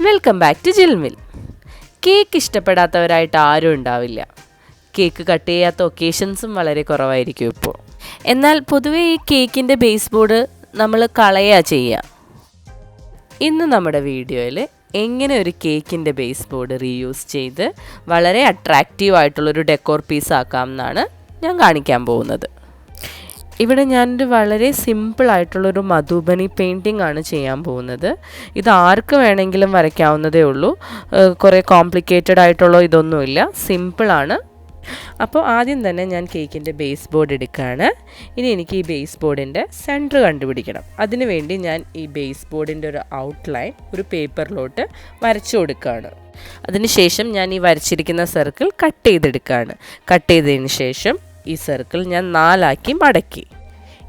Welcome back to JhillMill. Cake ഇഷ്ടപ്പെടാത്തവരായിട്ട് ആരും ഉണ്ടാവില്ല. കേക്ക് കട്ട് ചെയ്യാത്ത ഒക്കേഷൻസും വളരെ കുറവായിരിക്കും ഇപ്പോൾ. എന്നാൽ പൊതുവേ ഈ കേക്കിൻ്റെ ബേസ് ബോർഡ് നമ്മൾ കളയുക ചെയ്യുക. ഇന്ന് നമ്മുടെ വീഡിയോയിൽ എങ്ങനെ ഒരു കേക്കിൻ്റെ ബേസ് ബോർഡ് റീയൂസ് ചെയ്ത് വളരെ അട്രാക്റ്റീവ് ആയിട്ടുള്ളൊരു ഡെക്കോർ പീസ് ആക്കാം എന്നാണ് ഞാൻ കാണിക്കാൻ പോകുന്നത്. ഇവിടെ ഞാനൊരു വളരെ സിമ്പിളായിട്ടുള്ളൊരു മധുബനി പെയിൻറ്റിംഗ് ആണ് ചെയ്യാൻ പോകുന്നത്. ഇത് ആർക്ക് വേണമെങ്കിലും വരയ്ക്കാവുന്നതേ ഉള്ളൂ. കുറേ കോംപ്ലിക്കേറ്റഡ് ആയിട്ടുള്ള ഇതൊന്നുമില്ല, സിമ്പിളാണ്. അപ്പോൾ ആദ്യം തന്നെ ഞാൻ കേക്കിൻ്റെ ബേസ് ബോർഡ് എടുക്കുകയാണ്. ഇനി എനിക്ക് ഈ ബേസ് ബോർഡിൻ്റെ സെൻറ്റർ കണ്ടുപിടിക്കണം. അതിനുവേണ്ടി ഞാൻ ഈ ബേസ് ബോർഡിൻ്റെ ഒരു ഔട്ട്ലൈൻ ഒരു പേപ്പറിലോട്ട് വരച്ചു കൊടുക്കുകയാണ്. അതിനുശേഷം ഞാൻ ഈ വരച്ചിരിക്കുന്ന സർക്കിൾ കട്ട് ചെയ്തെടുക്കുകയാണ്. കട്ട് ചെയ്തതിന് ശേഷം ഈ സർക്കിൾ ഞാൻ 4 ആക്കി മടക്കി.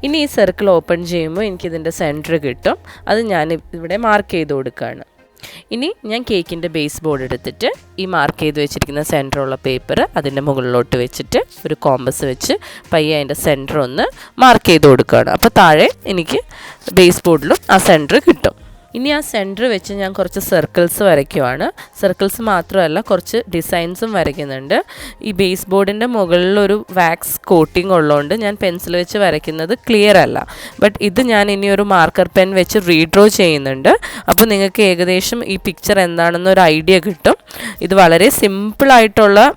ഇനി ഈ സർക്കിൾ ഓപ്പൺ ചെയ്യുമ്പോൾ എനിക്കിതിൻ്റെ സെൻറ്റർ കിട്ടും. അത് ഞാൻ ഇവിടെ മാർക്ക് ചെയ്ത് കൊടുക്കുകയാണ്. ഇനി ഞാൻ കേക്കിൻ്റെ ബേസ് ബോർഡ് എടുത്തിട്ട് ഈ മാർക്ക് ചെയ്ത് വെച്ചിരിക്കുന്ന സെൻറ്ററുള്ള പേപ്പർ അതിൻ്റെ മുകളിലോട്ട് വെച്ചിട്ട് ഒരു കോമ്പസ് വെച്ച് പയ്യെ അതിൻ്റെ സെൻറ്റർ ഒന്ന് മാർക്ക് ചെയ്ത് കൊടുക്കുകയാണ്. അപ്പോൾ താഴെ എനിക്ക് ബേസ് ബോർഡിലും ആ സെൻറ്റർ കിട്ടും. ഇനി ആ സെൻറ്റർ വെച്ച് ഞാൻ കുറച്ച് സർക്കിൾസ് വരയ്ക്കുവാണ്. സർക്കിൾസ് മാത്രമല്ല, കുറച്ച് ഡിസൈൻസും വരയ്ക്കുന്നുണ്ട്. ഈ ബേസ് ബോർഡിൻ്റെ മുകളിലൊരു വാക്സ് കോട്ടിംഗ് ഉള്ളതുകൊണ്ട് ഞാൻ പെൻസിൽ വെച്ച് വരയ്ക്കുന്നത് ക്ലിയർ അല്ല. ബട്ട് ഇത് ഞാൻ ഇനി ഒരു മാർക്കർ പെൻ വെച്ച് റീഡ്രോ ചെയ്യുന്നുണ്ട്. അപ്പോൾ നിങ്ങൾക്ക് ഏകദേശം ഈ പിക്ചർ എന്താണെന്നൊരു ഐഡിയ കിട്ടും. ഇത് വളരെ സിമ്പിളായിട്ടുള്ള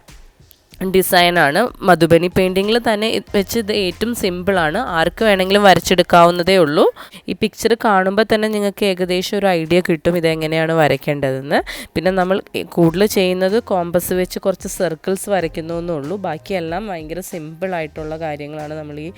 ഡിസൈനാണ്. മധുബനി പെയിൻറ്റിങ്ങിൽ തന്നെ വെച്ച് ഇത് ഏറ്റവും സിമ്പിളാണ്. ആർക്ക് വേണമെങ്കിലും വരച്ചെടുക്കാവുന്നതേ ഉള്ളൂ. ഈ പിക്ചർ കാണുമ്പോൾ തന്നെ നിങ്ങൾക്ക് ഏകദേശം ഒരു ഐഡിയ കിട്ടും ഇതെങ്ങനെയാണ് വരയ്ക്കേണ്ടതെന്ന്. പിന്നെ നമ്മൾ കൂടുതൽ ചെയ്യുന്നത് കോമ്പസ് വെച്ച് കുറച്ച് സർക്കിൾസ് വരയ്ക്കുന്നു എന്നുള്ളൂ. ബാക്കിയെല്ലാം ഭയങ്കര സിമ്പിളായിട്ടുള്ള കാര്യങ്ങളാണ് നമ്മൾ ഈ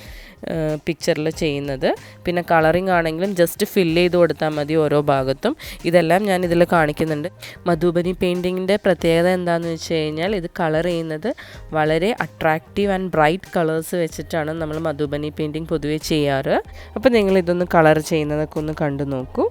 പിക്ചറിൽ ചെയ്യുന്നത്. പിന്നെ കളറിങ് ആണെങ്കിലും ജസ്റ്റ് ഫില്ല് ചെയ്ത് കൊടുത്താൽ മതി ഓരോ ഭാഗത്തും. ഇതെല്ലാം ഞാൻ ഇതിൽ കാണിക്കുന്നുണ്ട്. മധുബനി പെയിൻറ്റിങ്ങിൻ്റെ പ്രത്യേകത എന്താണെന്ന് വെച്ച് കഴിഞ്ഞാൽ ഇത് കളർ ചെയ്യുന്നത് വളരെ അട്രാക്റ്റീവ് ആൻഡ് ബ്രൈറ്റ് കളേഴ്സ് വെച്ചിട്ടാണ് നമ്മൾ മധുബനി പെയിൻറ്റിങ് പൊതുവെ ചെയ്യാറ്. അപ്പോൾ നിങ്ങൾ ഇതൊന്ന് കളർ ചെയ്യുന്നതൊക്കെ ഒന്ന് കണ്ടു നോക്കൂ.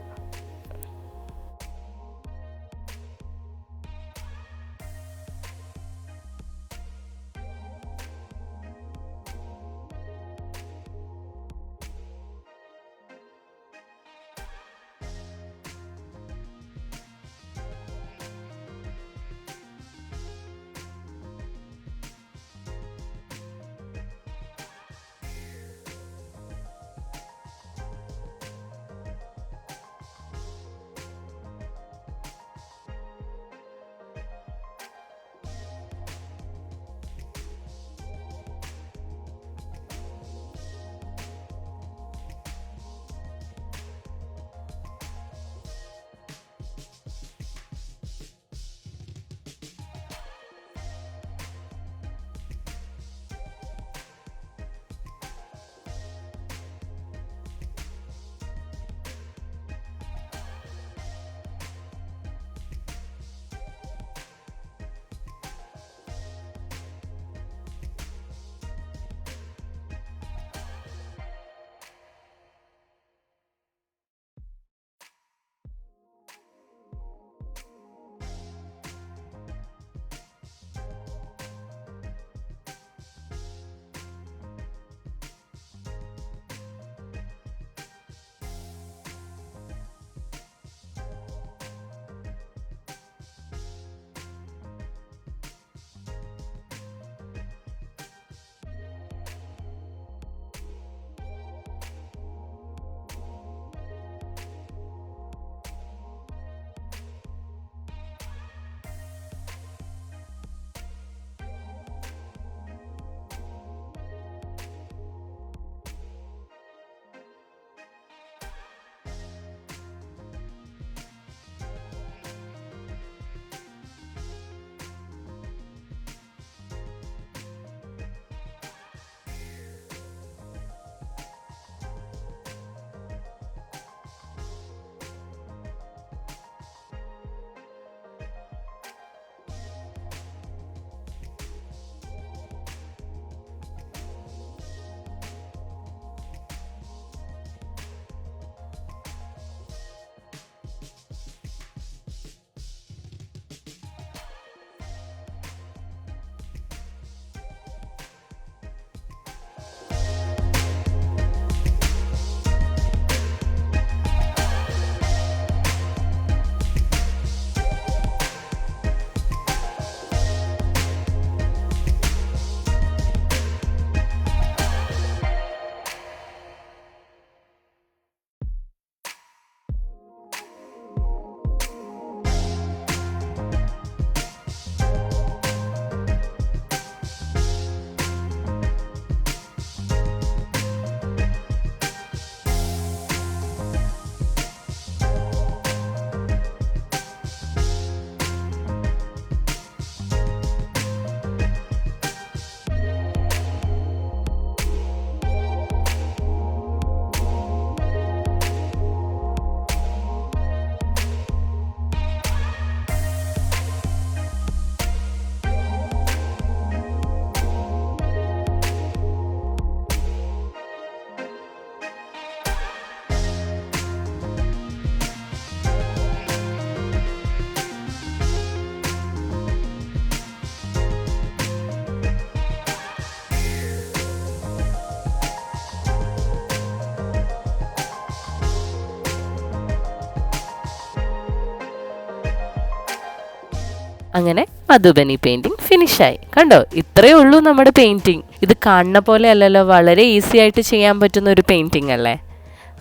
അങ്ങനെ മധുബനി പെയിൻറ്റിങ് ഫിനിഷായി. കണ്ടോ, ഇത്രയേ ഉള്ളൂ നമ്മുടെ പെയിൻറ്റിങ്. ഇത് കാണുന്ന പോലെ അല്ലല്ലോ, വളരെ ഈസി ആയിട്ട് ചെയ്യാൻ പറ്റുന്ന ഒരു പെയിൻറ്റിങ് അല്ലേ.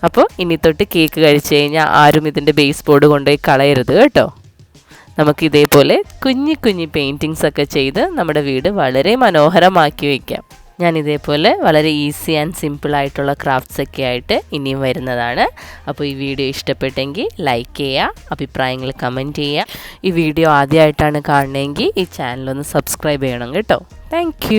അപ്പോൾ ഇനി തൊട്ട് കേക്ക് കഴിച്ച് കഴിഞ്ഞാൽ ആരും ഇതിൻ്റെ ബേസ് ബോർഡ് കൊണ്ടുപോയി കളയരുത് കേട്ടോ. നമുക്ക് ഇതേപോലെ കുഞ്ഞി കുഞ്ഞി പെയിൻറ്റിങ്സ് ഒക്കെ ചെയ്ത് നമ്മുടെ വീട് വളരെ മനോഹരമാക്കി വയ്ക്കാം. ഞാൻ ഇതേപോലെ വളരെ ഈസി ആൻഡ് സിമ്പിളായിട്ടുള്ള ക്രാഫ്റ്റ്സ് ഒക്കെ ആയിട്ട് ഇനിയും വരുന്നതാണ്. അപ്പോൾ ഈ വീഡിയോ ഇഷ്ടപ്പെട്ടെങ്കിൽ ലൈക്ക് ചെയ്യുക, അഭിപ്രായങ്ങൾ കമൻറ്റ് ചെയ്യുക. ഈ വീഡിയോ ആദ്യമായിട്ടാണ് കാണണമെങ്കിൽ ഈ ചാനലൊന്ന് സബ്സ്ക്രൈബ് ചെയ്യണം കേട്ടോ. താങ്ക്